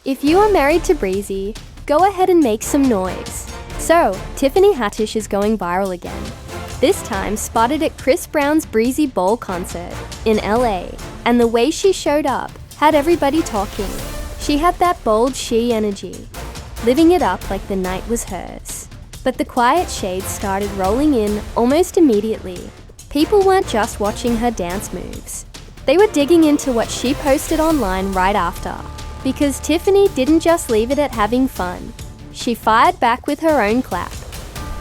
If you are married to Breezy, go ahead and make some noise. So, Tiffany Haddish is going viral again. This time spotted at Chris Brown's Breezy Ball concert in LA, and the way she showed up had everybody talking. She had that bold she energy, living it up like the night was hers. But the quiet shades started rolling in almost immediately. People weren't just watching her dance moves. They were digging into what she posted online right after. Because Tiffany didn't just leave it at having fun. She fired back with her own clap,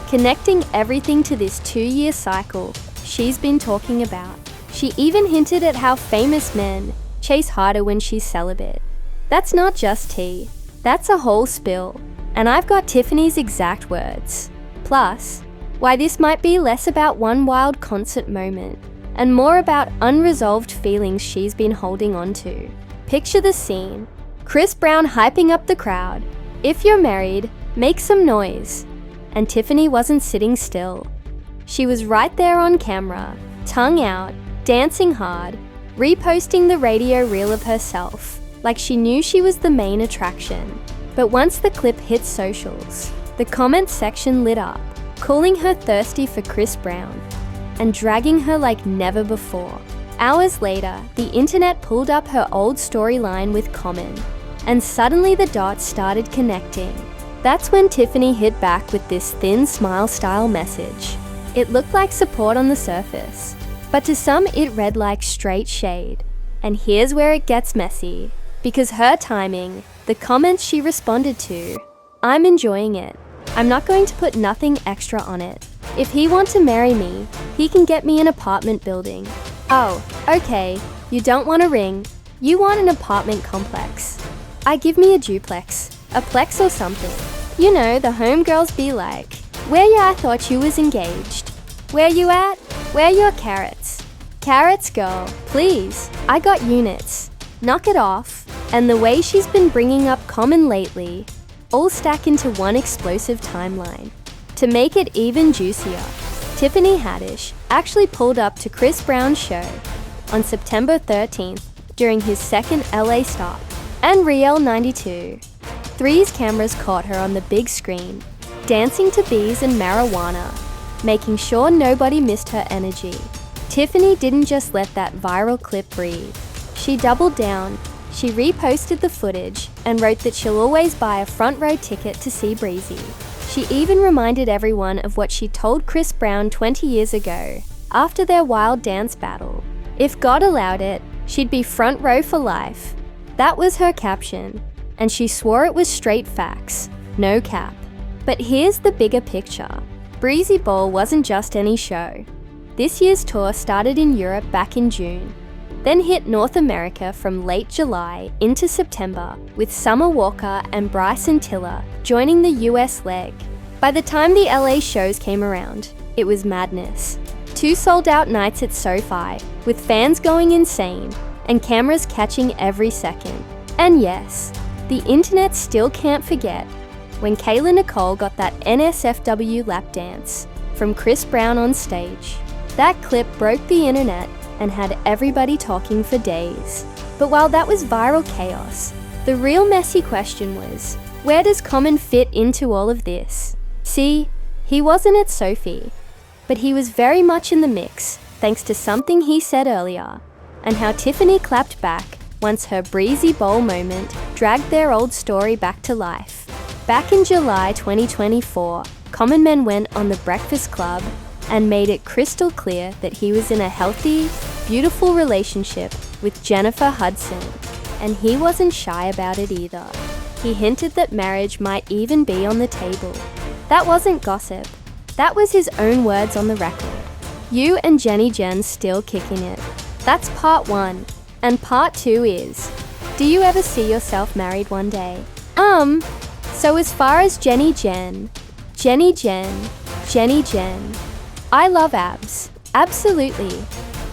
connecting everything to this 2-year cycle she's been talking about. She even hinted at how famous men chase harder when she's celibate. That's not just tea, that's a whole spill. And I've got Tiffany's exact words. Plus, why this might be less about one wild concert moment and more about unresolved feelings she's been holding on to. Picture the scene. Chris Brown hyping up the crowd. If you're married, make some noise. And Tiffany wasn't sitting still. She was right there on camera, tongue out, dancing hard, reposting the radio reel of herself, like she knew she was the main attraction. But once the clip hit socials, the comments section lit up, calling her thirsty for Chris Brown and dragging her like never before. Hours later, the internet pulled up her old storyline with Common, and suddenly the dots started connecting. That's when Tiffany hit back with this thin smile-style message. It looked like support on the surface, but to some it read like straight shade. And here's where it gets messy, because her timing, the comments she responded to, I'm enjoying it. I'm not going to put nothing extra on it. If he wants to marry me, he can get me an apartment building. Oh, okay, you don't want a ring, you want an apartment complex. I give me a duplex, a plex or something. You know, the homegirls be like, where ya, I thought you was engaged. Where you at? Where your carrots? Carrots, girl, please, I got units. Knock it off. And the way she's been bringing up Common lately, all stack into one explosive timeline. To make it even juicier, Tiffany Haddish actually pulled up to Chris Brown's show on September 13th during his second LA stop. And Riel 92. 3's cameras caught her on the big screen, dancing to bees and marijuana, making sure nobody missed her energy. Tiffany didn't just let that viral clip breathe. She doubled down, she reposted the footage, and wrote that she'll always buy a front row ticket to see Breezy. She even reminded everyone of what she told Chris Brown 20 years ago, after their wild dance battle. If God allowed it, she'd be front row for life. That was her caption, and she swore it was straight facts, no cap. But here's the bigger picture. Breezy Ball wasn't just any show. This year's tour started in Europe back in June, then hit North America from late July into September, with Summer Walker and Bryson Tiller joining the US leg. By the time the LA shows came around, it was madness. 2 sold-out nights at SoFi, with fans going insane and cameras catching every second. And yes, the internet still can't forget when Kayla Nicole got that NSFW lap dance from Chris Brown on stage. That clip broke the internet and had everybody talking for days. But while that was viral chaos, the real messy question was, where does Common fit into all of this? See, he wasn't at Sophie, but he was very much in the mix thanks to something he said earlier, and how Tiffany clapped back once her Breezy Bowl moment dragged their old story back to life. Back in July 2024, Common Men went on The Breakfast Club and made it crystal clear that he was in a healthy, beautiful relationship with Jennifer Hudson, and he wasn't shy about it either. He hinted that marriage might even be on the table. That wasn't gossip. That was his own words on the record. You and Jenny Jen still kicking it. That's part 1. And part 2 is, do you ever see yourself married one day? So as far as Jenny Jen, I love abs. Absolutely.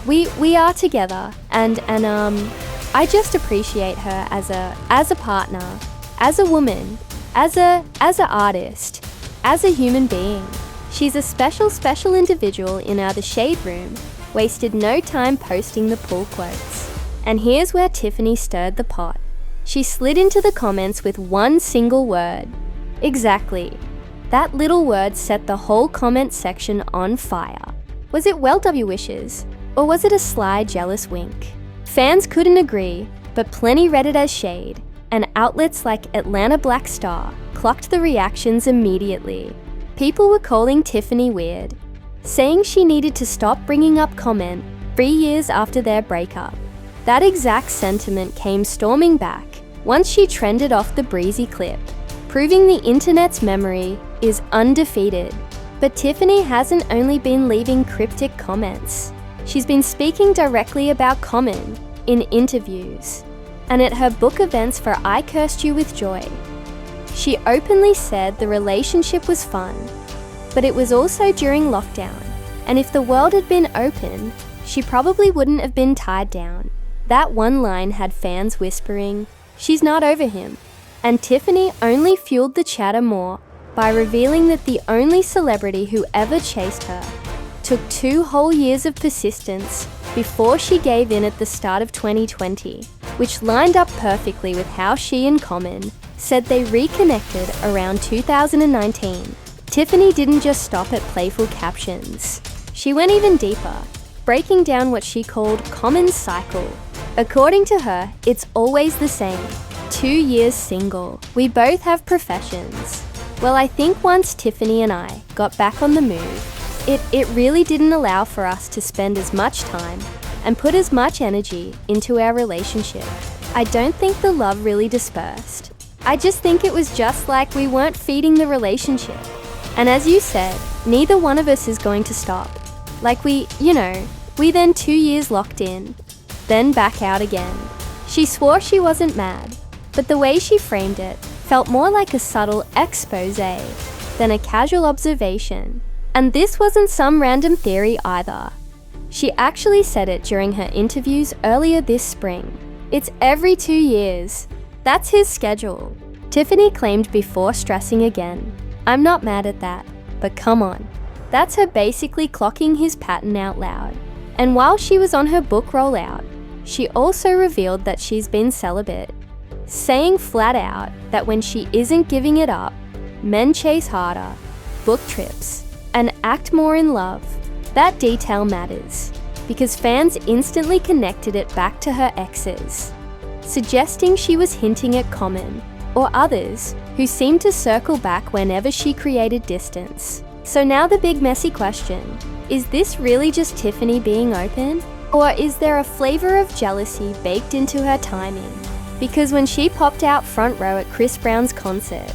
We are together, and I just appreciate her as a partner, as a woman, as a artist, as a human being. She's a special individual in our The Shade Room, wasted no time posting the pull quotes. And here's where Tiffany stirred the pot. She slid into the comments with one single word. Exactly. That little word set the whole comment section on fire. Was it well W wishes? Or was it a sly, jealous wink? Fans couldn't agree, but plenty read it as shade, and outlets like Atlanta Black Star clocked the reactions immediately. People were calling Tiffany weird, saying she needed to stop bringing up comment 3 years after their breakup. That exact sentiment came storming back once she trended off the breezy clip, proving the internet's memory is undefeated. But Tiffany hasn't only been leaving cryptic comments. She's been speaking directly about Common in interviews and at her book events for I Cursed You With Joy. She openly said the relationship was fun, but it was also during lockdown, and if the world had been open, she probably wouldn't have been tied down. That one line had fans whispering, "She's not over him," and Tiffany only fueled the chatter more by revealing that the only celebrity who ever chased her took 2 whole years of persistence before she gave in at the start of 2020, which lined up perfectly with how she and Common said they reconnected around 2019. Tiffany didn't just stop at playful captions. She went even deeper, breaking down what she called Common's cycle. According to her, it's always the same. 2 years single. We both have professions. Well, I think once Tiffany and I got back on the move, it really didn't allow for us to spend as much time and put as much energy into our relationship. I don't think the love really dispersed. I just think it was just like we weren't feeding the relationship. And as you said, neither one of us is going to stop. Like we then 2 years locked in, then back out again. She swore she wasn't mad, but the way she framed it felt more like a subtle expose than a casual observation. And this wasn't some random theory either. She actually said it during her interviews earlier this spring. It's every 2 years. That's his schedule. Tiffany claimed before stressing again, "I'm not mad at that, but come on." That's her basically clocking his pattern out loud. And while she was on her book rollout, she also revealed that she's been celibate, saying flat out that when she isn't giving it up, men chase harder, book trips, and act more in love. That detail matters, because fans instantly connected it back to her exes, suggesting she was hinting at Common, or others who seemed to circle back whenever she created distance. So now the big messy question, is this really just Tiffany being open? Or is there a flavor of jealousy baked into her timing? Because when she popped out front row at Chris Brown's concert,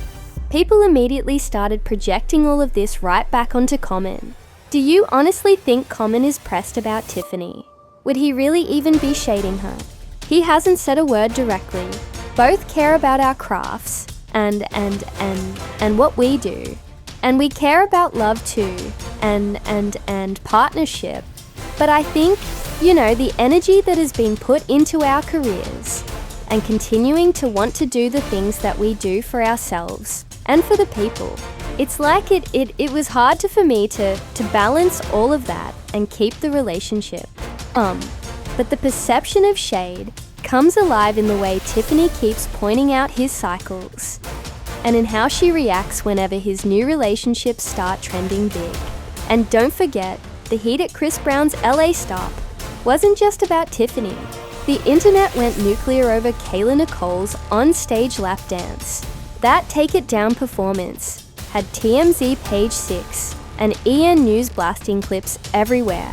people immediately started projecting all of this right back onto Common. Do you honestly think Common is pressed about Tiffany? Would he really even be shading her? He hasn't said a word directly. Both care about our crafts and what we do. And we care about love too, and partnership. But I think, the energy that has been put into our careers and continuing to want to do the things that we do for ourselves and for the people, it's like it was hard for me to balance all of that and keep the relationship. But the perception of shade comes alive in the way Tiffany keeps pointing out his cycles, and in how she reacts whenever his new relationships start trending big. And don't forget, the heat at Chris Brown's LA stop wasn't just about Tiffany. The internet went nuclear over Kayla Nicole's on-stage lap dance. That Take It Down performance had TMZ Page 6 and EN News blasting clips everywhere,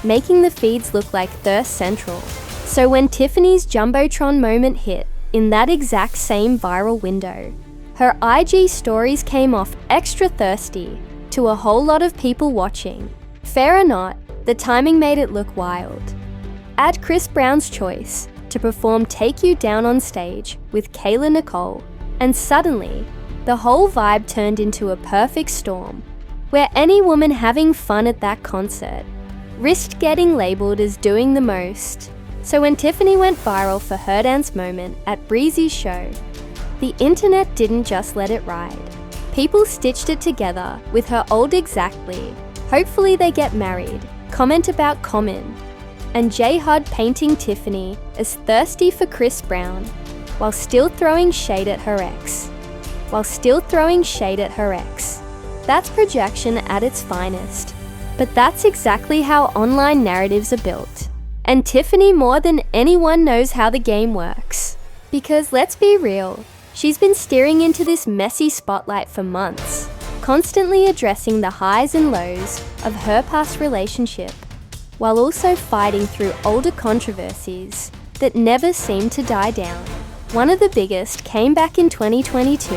making the feeds look like Thirst Central. So when Tiffany's Jumbotron moment hit in that exact same viral window, her IG stories came off extra thirsty to a whole lot of people watching. Fair or not, the timing made it look wild. Add Chris Brown's choice to perform Take You Down on stage with Kayla Nicole, and suddenly, the whole vibe turned into a perfect storm, where any woman having fun at that concert risked getting labeled as doing the most. So when Tiffany went viral for her dance moment at Breezy's show, the internet didn't just let it ride. People stitched it together with her old exactly, hopefully they get married, comment about Common, and J Hud painting Tiffany as thirsty for Chris Brown. while still throwing shade at her ex. That's projection at its finest. But that's exactly how online narratives are built. And Tiffany more than anyone knows how the game works. Because let's be real, she's been steering into this messy spotlight for months, constantly addressing the highs and lows of her past relationship, while also fighting through older controversies that never seem to die down. One of the biggest came back in 2022,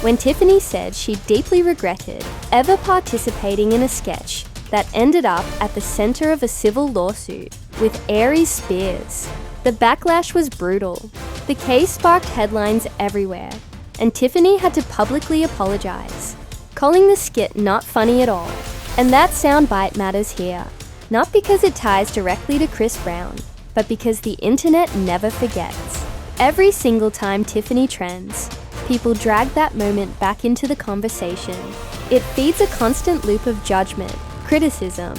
when Tiffany said she deeply regretted ever participating in a sketch that ended up at the center of a civil lawsuit with Aries Spears. The backlash was brutal. The case sparked headlines everywhere, and Tiffany had to publicly apologize, calling the skit not funny at all. And that soundbite matters here, not because it ties directly to Chris Brown, but because the internet never forgets. Every single time Tiffany trends, people drag that moment back into the conversation. It feeds a constant loop of judgment, criticism,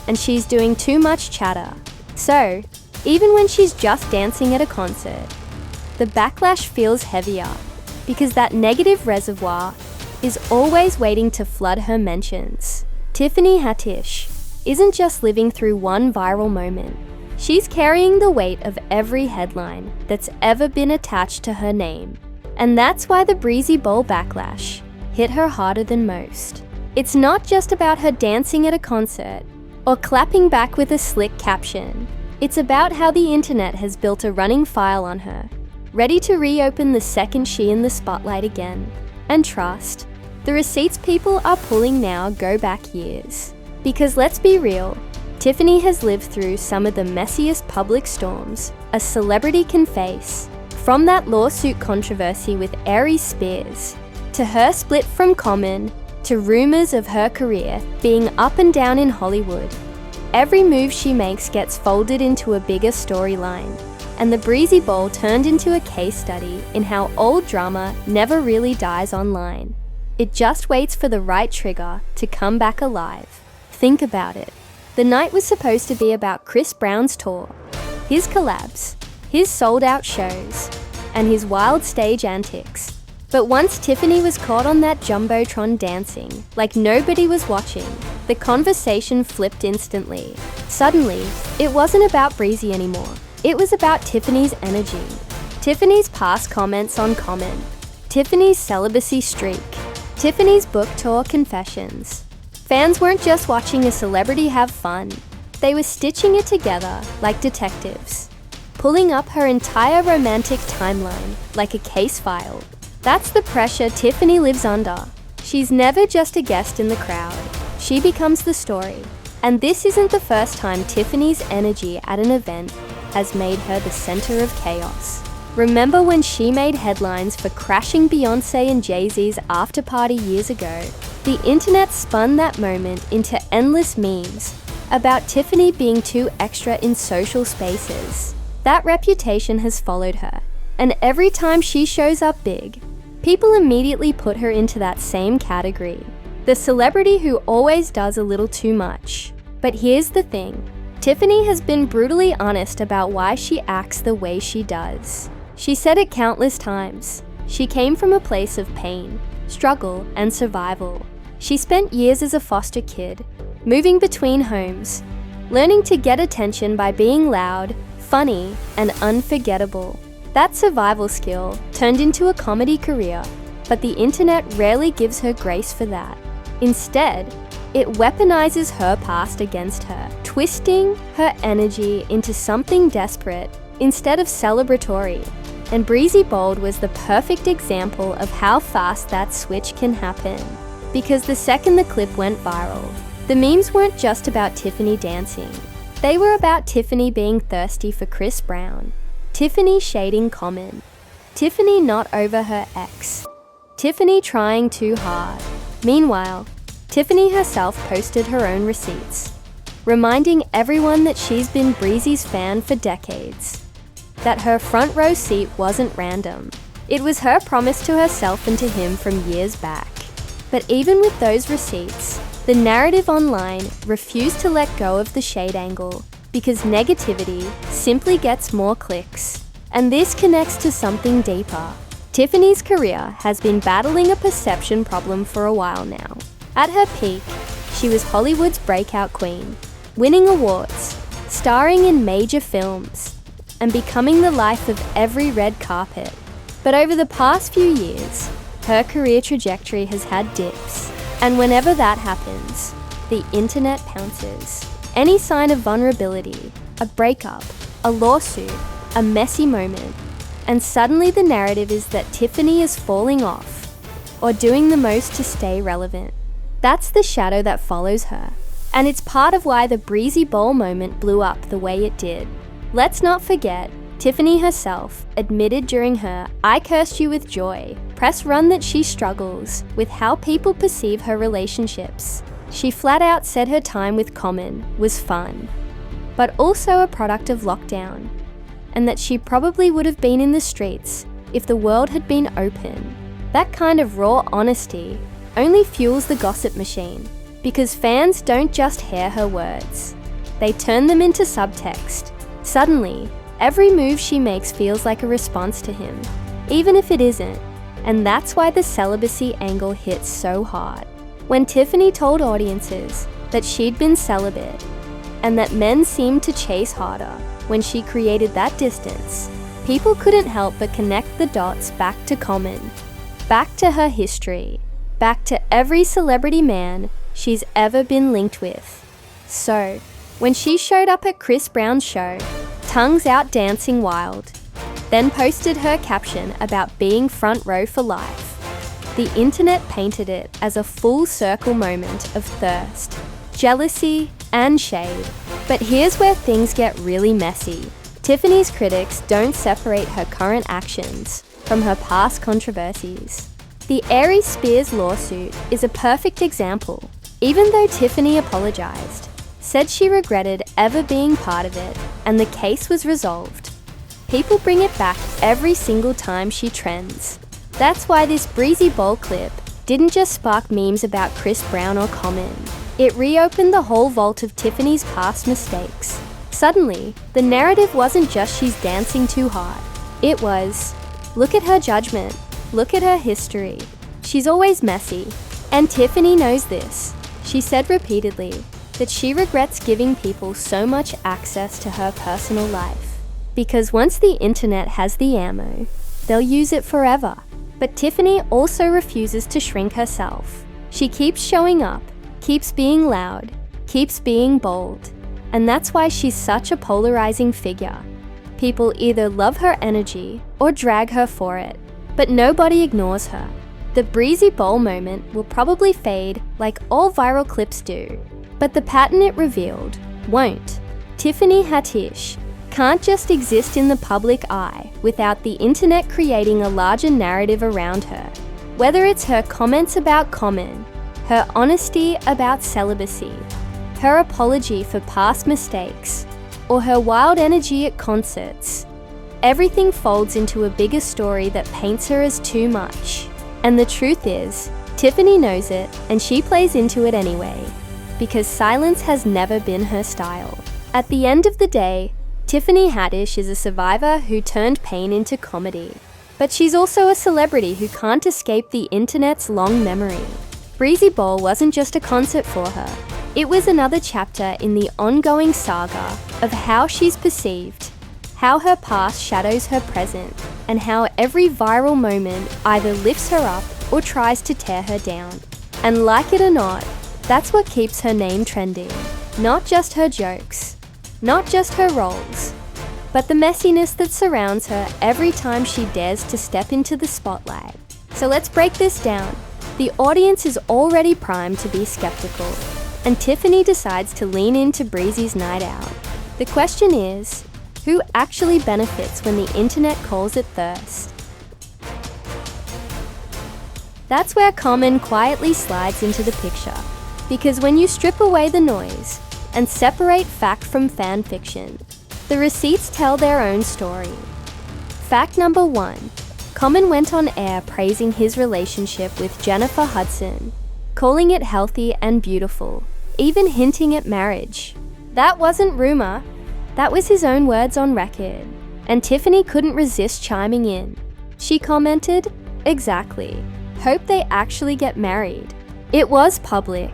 and she's doing too much chatter. So, even when she's just dancing at a concert, the backlash feels heavier because that negative reservoir is always waiting to flood her mentions. Tiffany Haddish isn't just living through one viral moment. She's carrying the weight of every headline that's ever been attached to her name. And that's why the Breezy Bowl backlash hit her harder than most. It's not just about her dancing at a concert or clapping back with a slick caption. It's about how the internet has built a running file on her, ready to reopen the second she's in the spotlight again. And trust, the receipts people are pulling now go back years. Because let's be real, Tiffany has lived through some of the messiest public storms a celebrity can face. From that lawsuit controversy with Aries Spears, to her split from Common, to rumors of her career being up and down in Hollywood. Every move she makes gets folded into a bigger storyline, and the Breezy Bowl turned into a case study in how old drama never really dies online. It just waits for the right trigger to come back alive. Think about it. The night was supposed to be about Chris Brown's tour, his collabs, his sold-out shows, and his wild stage antics. But once Tiffany was caught on that Jumbotron dancing like nobody was watching, the conversation flipped instantly. Suddenly, it wasn't about Breezy anymore. It was about Tiffany's energy, Tiffany's past comments on Common, Tiffany's celibacy streak, Tiffany's book tour confessions. Fans weren't just watching a celebrity have fun. They were stitching it together like detectives, pulling up her entire romantic timeline like a case file. That's the pressure Tiffany lives under. She's never just a guest in the crowd. She becomes the story. And this isn't the first time Tiffany's energy at an event has made her the center of chaos. Remember when she made headlines for crashing Beyoncé and Jay-Z's after party years ago? The internet spun that moment into endless memes about Tiffany being too extra in social spaces. That reputation has followed her, and every time she shows up big, people immediately put her into that same category. The celebrity who always does a little too much. But here's the thing. Tiffany has been brutally honest about why she acts the way she does. She said it countless times. She came from a place of pain, struggle, and survival. She spent years as a foster kid, moving between homes, learning to get attention by being loud, funny, and unforgettable. That survival skill turned into a comedy career, but the internet rarely gives her grace for that. Instead, it weaponizes her past against her, twisting her energy into something desperate instead of celebratory. And Breezy Bold was the perfect example of how fast that switch can happen. Because the second the clip went viral, the memes weren't just about Tiffany dancing. They were about Tiffany being thirsty for Chris Brown, Tiffany shading Common, Tiffany not over her ex, Tiffany trying too hard. Meanwhile, Tiffany herself posted her own receipts, reminding everyone that she's been Breezy's fan for decades, that her front row seat wasn't random. It was her promise to herself and to him from years back. But even with those receipts, the narrative online refused to let go of the shade angle because negativity simply gets more clicks. And this connects to something deeper. Tiffany's career has been battling a perception problem for a while now. At her peak, she was Hollywood's breakout queen, winning awards, starring in major films, and becoming the life of every red carpet. But over the past few years, her career trajectory has had dips. And whenever that happens, the internet pounces. Any sign of vulnerability, a breakup, a lawsuit, a messy moment, and suddenly the narrative is that Tiffany is falling off or doing the most to stay relevant. That's the shadow that follows her, and it's part of why the Breezy Bowl moment blew up the way it did. Let's not forget, Tiffany herself admitted during her I Cursed You With Joy press run that she struggles with how people perceive her relationships. She flat out said her time with Common was fun, but also a product of lockdown, and that she probably would have been in the streets if the world had been open. That kind of raw honesty only fuels the gossip machine, because fans don't just hear her words, they turn them into subtext. Suddenly, every move she makes feels like a response to him, even if it isn't, and that's why the celibacy angle hits so hard. When Tiffany told audiences that she'd been celibate, and that men seemed to chase harder when she created that distance, people couldn't help but connect the dots back to Common, back to her history, back to every celebrity man she's ever been linked with. So, when she showed up at Chris Brown's show, tongues out dancing wild, then posted her caption about being front row for life, the internet painted it as a full circle moment of thirst, jealousy, and shade. But here's where things get really messy. Tiffany's critics don't separate her current actions from her past controversies. The Aries Spears lawsuit is a perfect example. Even though Tiffany apologized, said she regretted ever being part of it, and the case was resolved, people bring it back every single time she trends. That's why this Breezy Bowl clip didn't just spark memes about Chris Brown or Common. It reopened the whole vault of Tiffany's past mistakes. Suddenly, the narrative wasn't just she's dancing too hard. It was, look at her judgment, look at her history. She's always messy. And Tiffany knows this. She said repeatedly that she regrets giving people so much access to her personal life, because once the internet has the ammo, they'll use it forever. But Tiffany also refuses to shrink herself. She keeps showing up, keeps being loud, keeps being bold, and that's why she's such a polarizing figure. People either love her energy or drag her for it, but nobody ignores her. The Breezy Bowl moment will probably fade like all viral clips do, but the pattern it revealed won't. Tiffany Haddish can't just exist in the public eye without the internet creating a larger narrative around her. Whether it's her comments about Common, her honesty about celibacy, her apology for past mistakes, or her wild energy at concerts, everything folds into a bigger story that paints her as too much. And the truth is, Tiffany knows it, and she plays into it anyway, because silence has never been her style. At the end of the day, Tiffany Haddish is a survivor who turned pain into comedy. But she's also a celebrity who can't escape the internet's long memory. Breezy Bowl wasn't just a concert for her. It was another chapter in the ongoing saga of how she's perceived, how her past shadows her present, and how every viral moment either lifts her up or tries to tear her down. And like it or not, that's what keeps her name trending. Not just her jokes, not just her roles, but the messiness that surrounds her every time she dares to step into the spotlight. So let's break this down. The audience is already primed to be skeptical, and Tiffany decides to lean into Breezy's night out. The question is, who actually benefits when the internet calls it thirst? That's where Common quietly slides into the picture, because when you strip away the noise and separate fact from fan fiction, the receipts tell their own story. Fact number 1. Common went on air praising his relationship with Jennifer Hudson, calling it healthy and beautiful, even hinting at marriage. That wasn't rumor. That was his own words on record. And Tiffany couldn't resist chiming in. She commented, "Exactly. Hope they actually get married." It was public.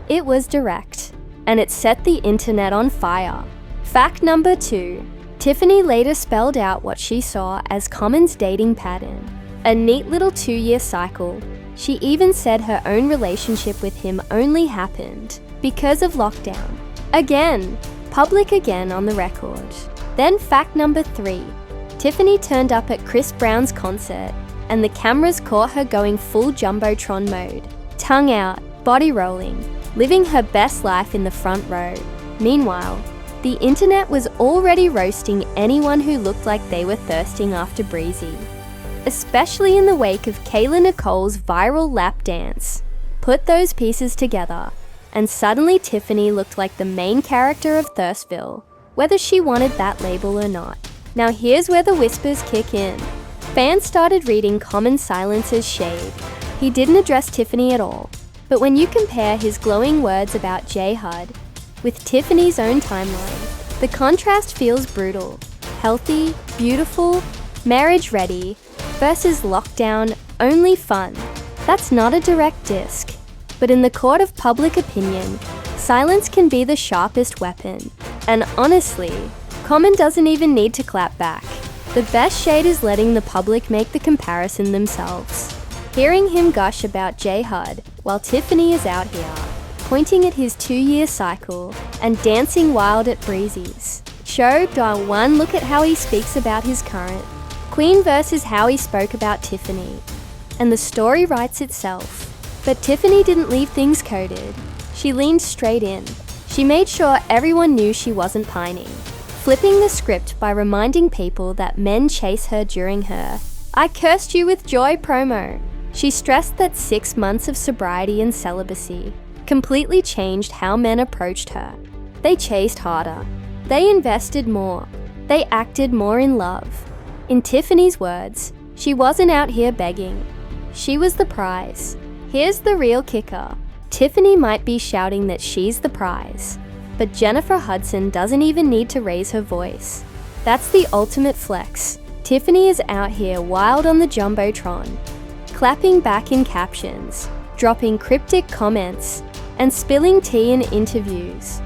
It was direct. And it set the internet on fire. Fact number 2. Tiffany later spelled out what she saw as Common's dating pattern. A neat little 2-year cycle. She even said her own relationship with him only happened because of lockdown. Again, public again on the record. Then fact number 3. Tiffany turned up at Chris Brown's concert and the cameras caught her going full Jumbotron mode. Tongue out, body rolling, living her best life in the front row. Meanwhile, the internet was already roasting anyone who looked like they were thirsting after Breezy. Especially in the wake of Kayla Nicole's viral lap dance. Put those pieces together, and suddenly Tiffany looked like the main character of Thirstville, whether she wanted that label or not. Now here's where the whispers kick in. Fans started reading Common silence as shade. He didn't address Tiffany at all, but when you compare his glowing words about J Hud with Tiffany's own timeline, the contrast feels brutal. Healthy, beautiful, marriage ready, versus lockdown, only fun. That's not a direct disc. But in the court of public opinion, silence can be the sharpest weapon. And honestly, Common doesn't even need to clap back. The best shade is letting the public make the comparison themselves. Hearing him gush about J Hud while Tiffany is out here, pointing at his 2-year cycle and dancing wild at Breezy's. Showed on one look at how he speaks about his current. Queen versus how he spoke about Tiffany. And the story writes itself. But Tiffany didn't leave things coded. She leaned straight in. She made sure everyone knew she wasn't pining. Flipping the script by reminding people that men chase her during her "I cursed you with joy" promo. She stressed that 6 months of sobriety and celibacy completely changed how men approached her. They chased harder. They invested more. They acted more in love. In Tiffany's words, she wasn't out here begging. She was the prize. Here's the real kicker. Tiffany might be shouting that she's the prize, but Jennifer Hudson doesn't even need to raise her voice. That's the ultimate flex. Tiffany is out here wild on the Jumbotron, clapping back in captions, dropping cryptic comments, and spilling tea in interviews,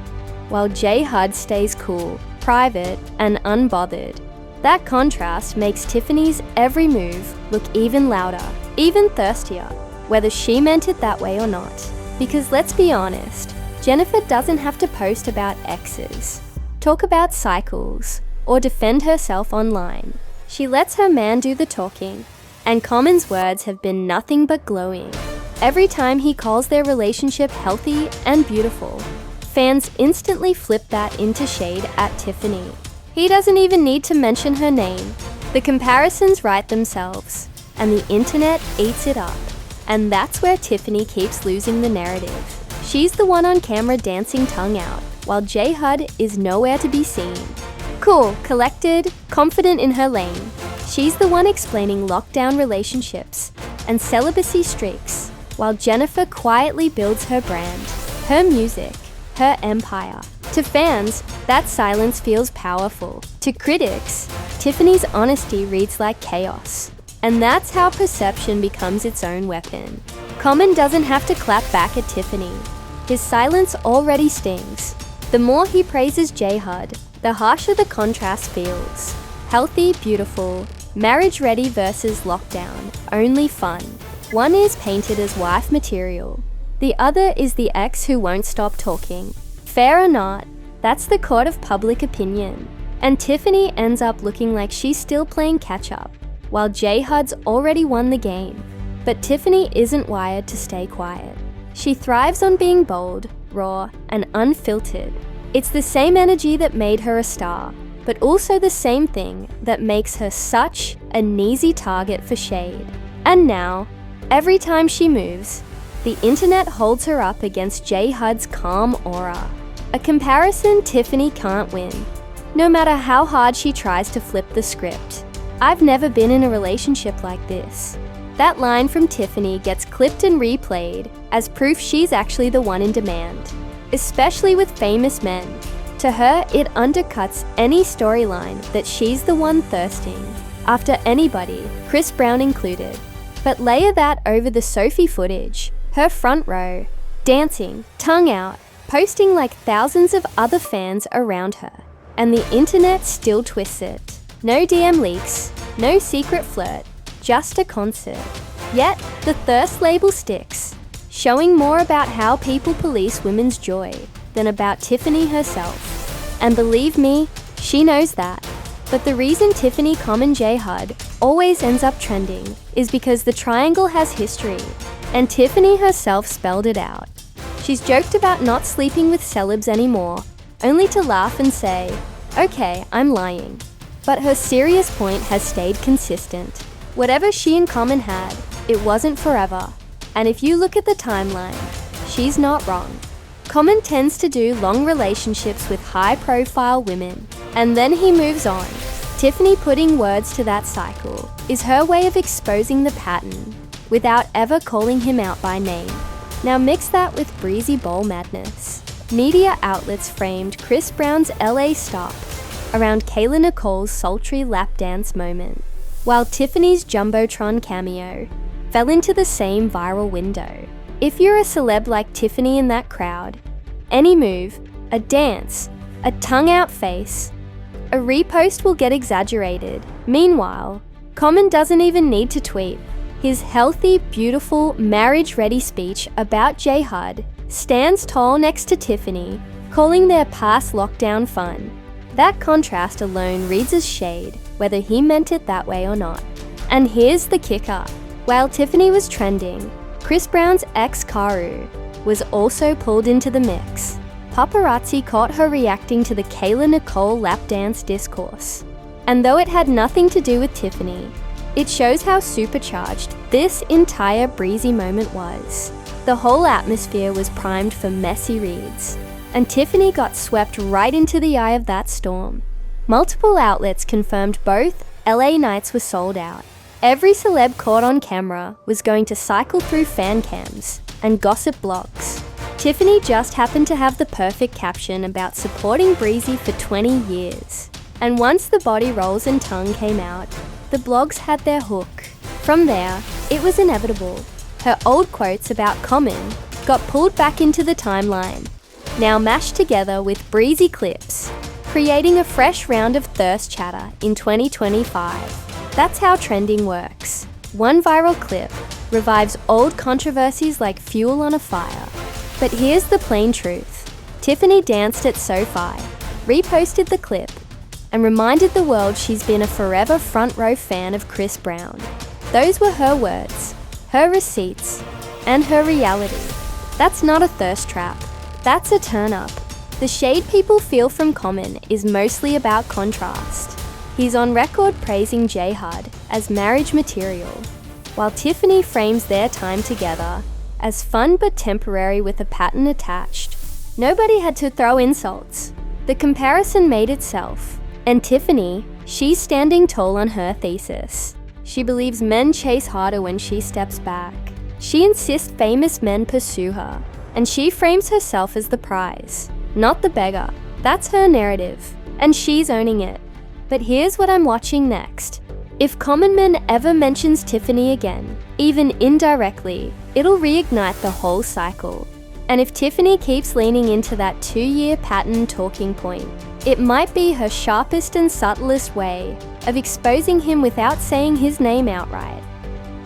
while J Hud stays cool, private, and unbothered. That contrast makes Tiffany's every move look even louder, even thirstier, whether she meant it that way or not. Because let's be honest, Jennifer doesn't have to post about exes, talk about cycles, or defend herself online. She lets her man do the talking, and Common's words have been nothing but glowing. Every time he calls their relationship healthy and beautiful, fans instantly flip that into shade at Tiffany. He doesn't even need to mention her name. The comparisons write themselves, and the internet eats it up. And that's where Tiffany keeps losing the narrative. She's the one on camera dancing tongue out, while J Hud is nowhere to be seen. Cool, collected, confident in her lane. She's the one explaining lockdown relationships and celibacy streaks, while Jennifer quietly builds her brand, her music, her empire. To fans, that silence feels powerful. To critics, Tiffany's honesty reads like chaos. And that's how perception becomes its own weapon. Common doesn't have to clap back at Tiffany. His silence already stings. The more he praises J Hud, the harsher the contrast feels. Healthy, beautiful, marriage ready versus lockdown, only fun. One is painted as wife material. The other is the ex who won't stop talking. Fair or not, that's the court of public opinion. And Tiffany ends up looking like she's still playing catch up, while J Hud's already won the game. But Tiffany isn't wired to stay quiet. She thrives on being bold, raw, and unfiltered. It's the same energy that made her a star, but also the same thing that makes her such an easy target for shade. And now, every time she moves, the internet holds her up against J Hud's calm aura. A comparison Tiffany can't win, no matter how hard she tries to flip the script. "I've never been in a relationship like this." That line from Tiffany gets clipped and replayed as proof she's actually the one in demand, especially with famous men. To To her, it undercuts any storyline that she's the one thirsting after anybody, Chris Brown included. But layer that over the Sophie footage, her front row, dancing, tongue out, posting like thousands of other fans around her. And the internet still twists it. No DM leaks, no secret flirt, just a concert. Yet, the thirst label sticks, showing more about how people police women's joy than about Tiffany herself. And believe me, she knows that. But the reason Tiffany, J Hud always ends up trending is because the triangle has history, and Tiffany herself spelled it out. She's joked about not sleeping with celebs anymore, only to laugh and say, "Okay, I'm lying." But her serious point has stayed consistent. Whatever she and Common had, it wasn't forever. And if you look at the timeline, she's not wrong. Common tends to do long relationships with high-profile women, and then he moves on. Tiffany putting words to that cycle is her way of exposing the pattern without ever calling him out by name. Now mix that with breezy bowl madness. Media outlets framed Chris Brown's LA stop around Kayla Nicole's sultry lap dance moment, while Tiffany's Jumbotron cameo fell into the same viral window. If you're a celeb like Tiffany in that crowd, any move, a dance, a tongue-out face, a repost will get exaggerated. Meanwhile, Common doesn't even need to tweet. His healthy, beautiful, marriage-ready speech about J Hud stands tall next to Tiffany, calling their past lockdown fun. That contrast alone reads as shade, whether he meant it that way or not. And here's the kicker. While Tiffany was trending, Chris Brown's ex Karu was also pulled into the mix. Paparazzi caught her reacting to the Kayla Nicole lap dance discourse. And though it had nothing to do with Tiffany, it shows how supercharged this entire breezy moment was. The whole atmosphere was primed for messy reads, and Tiffany got swept right into the eye of that storm. Multiple outlets confirmed both LA nights were sold out. Every celeb caught on camera was going to cycle through fan cams and gossip blogs. Tiffany just happened to have the perfect caption about supporting Breezy for 20 years. And once the body rolls and tongue came out, the blogs had their hook. From there, it was inevitable. Her old quotes about Common got pulled back into the timeline, now mashed together with breezy clips, creating a fresh round of thirst chatter in 2025. That's how trending works. One viral clip revives old controversies like fuel on a fire. But here's the plain truth. Tiffany danced at SoFi, reposted the clip, and reminded the world she's been a forever front row fan of Chris Brown. Those were her words, her receipts, and her reality. That's not a thirst trap. That's a turn up. The shade people feel from Common is mostly about contrast. He's on record praising J Hud as marriage material, while Tiffany frames their time together as fun but temporary with a pattern attached. Nobody had to throw insults. The comparison made itself. And Tiffany, she's standing tall on her thesis. She believes men chase harder when she steps back. She insists famous men pursue her, and she frames herself as the prize, not the beggar. That's her narrative, and she's owning it. But here's what I'm watching next. If Common Men ever mentions Tiffany again, even indirectly, it'll reignite the whole cycle. And if Tiffany keeps leaning into that 2-year pattern talking point, it might be her sharpest and subtlest way of exposing him without saying his name outright.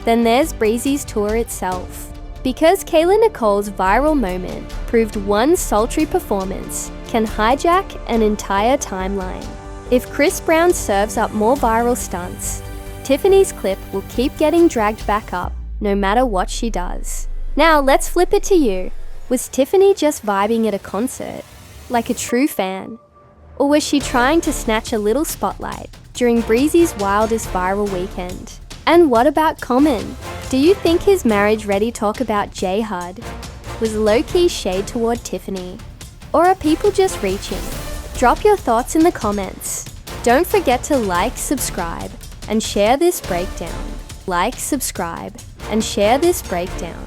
Then there's Breezy's tour itself. Because Kayla Nicole's viral moment proved one sultry performance can hijack an entire timeline. If Chris Brown serves up more viral stunts, Tiffany's clip will keep getting dragged back up no matter what she does. Now let's flip it to you. Was Tiffany just vibing at a concert, like a true fan? Or was she trying to snatch a little spotlight during Breezy's wildest viral weekend? And what about Common? Do you think his marriage-ready talk about J Hud was low-key shade toward Tiffany? Or are people just reaching? Drop your thoughts in the comments. Don't forget to like, subscribe, and share this breakdown. Like, subscribe, and share this breakdown.